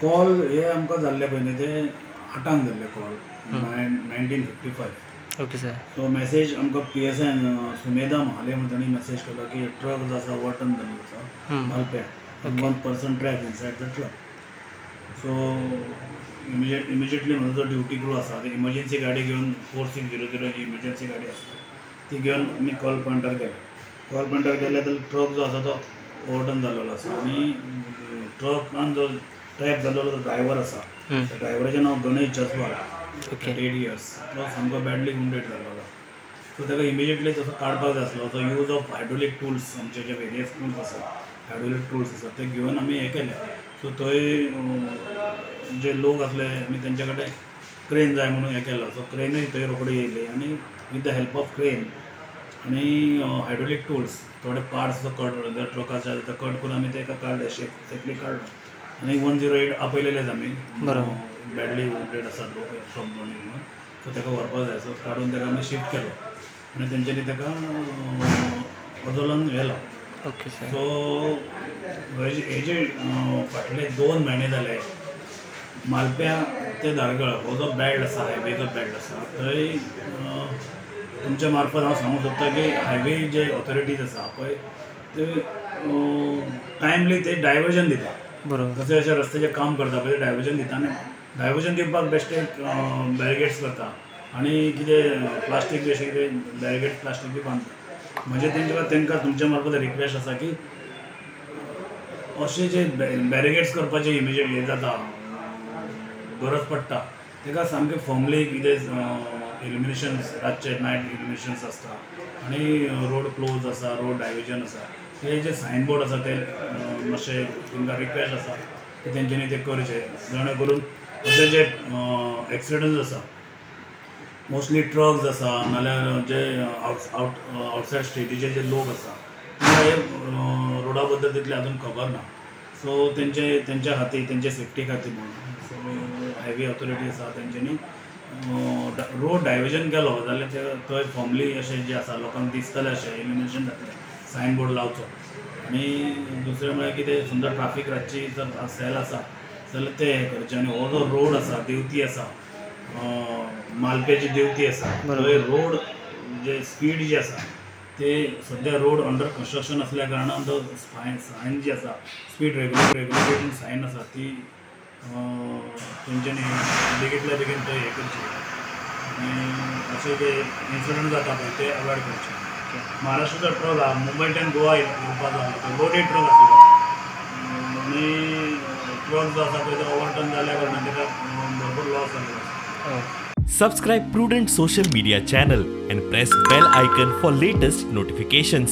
Call हे आमकां जाल्ले पळय ते 8 जाल्ले call 1955. Okay sir. So message आमकां PSN सुमेधा महाले म्हणून तांणी मेसेज केलो की ट्रक जो आसा ओवर्टर्न जाल्लो आसा मालप्या. 1 person trap inside the truck. So immediately म्हजो जो ड्युटी क्रू आसा ते इमर्जन्सी गाडी घेवन 4600 जी इमर्जन्सी गाडी आसा ती घेवन आमी कॉल पॉयंटार गेले. कॉल पॉयंटार गेले जाल्यार ट्रक जो आसा तो ओवर्टर्न जाल्लो आसा आनी ट्रकान जो ट्रॅप जाल्लो जो ड्रायव्हर आसा त्या ड्रायव्हराचें नांव गणेश जसवाल. 8 years. तो सामको बॅडली वुंडेड जाल्लो. सो ताका इमिजिएटली तसो काडपाक जाय आसलो. तो यूज ऑफ हायड्रोलिक टूल्स आमचे जे वेरियस टूल्स आसा हायड्रोलिक टूल्स आसा ते घेवन आमी हें केलें. सो थंय जे लोक आसले आमी तेंचे कडेन क्रेन जाय म्हणून हें केलो. सो क्रेनूय थंय रोखडी येयली आनी with the help of crane आनी हायड्रोलिक टूल्स थोडे पार्ट्स कट ट्रकाचे ते कट करून आमी तेका काडले सेफली काडलो आनी 108 आपयलेलेच आमी. बॅडली वुंडेड आसा लोक फ्रॉम दोनी म्हणून. सो ताका व्हरपाक जाय. सो काडून ताका आमी शिफ्ट केलो आनी तेंच्यांनी ताका हॉस्पिटलांत व्हेलो. Okay sir. सो हेजे फाटले 2 म्हयने जाले मालप्या ते धारगळ हो जो बेल्ट आसा हायवे जो बेल्ट आसा थंय तुमच्या मार्फत हांव सांगूंक सोदता की हायवे जे ऑथॉरिटीज आसा पळय ते टायमली ते डायवर्जन दिता. बरोबर. जशें जशें रस्त्याचें काम करता पळय डायवर्जन दिता आनी डायवर्जन दिवपाक बेश्टे बॅरिगेड्स करता आनी कितें प्लास्टीक बी अशें कितें बॅरिगेड प्लास्टीक बी बांदता. म्हणजे तांकां तुमच्या मार्फत रिक्वेस्ट आसा की अशें जे बॅरिगेड्स करपाचें इमिजिएट हें जाता गरज पडटा ताका सामकें फॉर्मली कितें इल्युमिनेशन्स रातचे नायट इल्युमिनेशन्स आसता आनी रोड क्लोज आसा रोड डायवर्जन आसा हे जे सायनबोर्ड आसा ते मातशें तांकां रिक्वेस्ट आसा की तेंच्यांनी ते करचे. जेणे करून अशे जे एक्सिडंट्स आसा मोस्टली ट्रक्स आसा नाल्यार जे आवटसायड स्टेटीचे जे लोक आसा तांकां हे रोडा बद्दल तितलें आजून खबर ना. सो तेंच्या खातीर तेंचे सेफ्टी खातीर म्हणून सो हायवे ऑथॉरिटी आसा तेंच्यांनी रोड डायवर्जन केलो जाल्यार ते थंय फॉर्मली अशें जें आसा लोकांक दिसतलें अशें इल्युमिनेशन जातलें सायनबोर्ड लावचो. आनी दुसरें म्हळ्यार कितें समजा ट्राफीक रातची जर सेल आसा जाल्यार ते हें करचें. आनी हो जो रोड आसा देंवती आसा मालप्याची देंवती आसा थंय रोड जे स्पीड जी आसा ते सद्या रोड अंडर कन्स्ट्रक्शन असल्या कारणान तो सायन जी आसा स्पीड रेग्युलेटेड सायन आसा ती तेंच्यांनी बेगींतल्या बेगीन थंय हें करची आनी अशें जे इन्सिडंट जाता पळय ते अवॉयड करचे. महाराष्ट्राचो ट्रक आहा मुंबय टू गोवा येवपाचो आहा तो लोडेड ट्रक आसलो आनी ट्रक जो आसा पळय तो ओवरटर्न जाल्या कारणान ताका भरपूर लॉस जाल्लो आसा. Subscribe Prudent social media channel and press bell icon for latest notifications.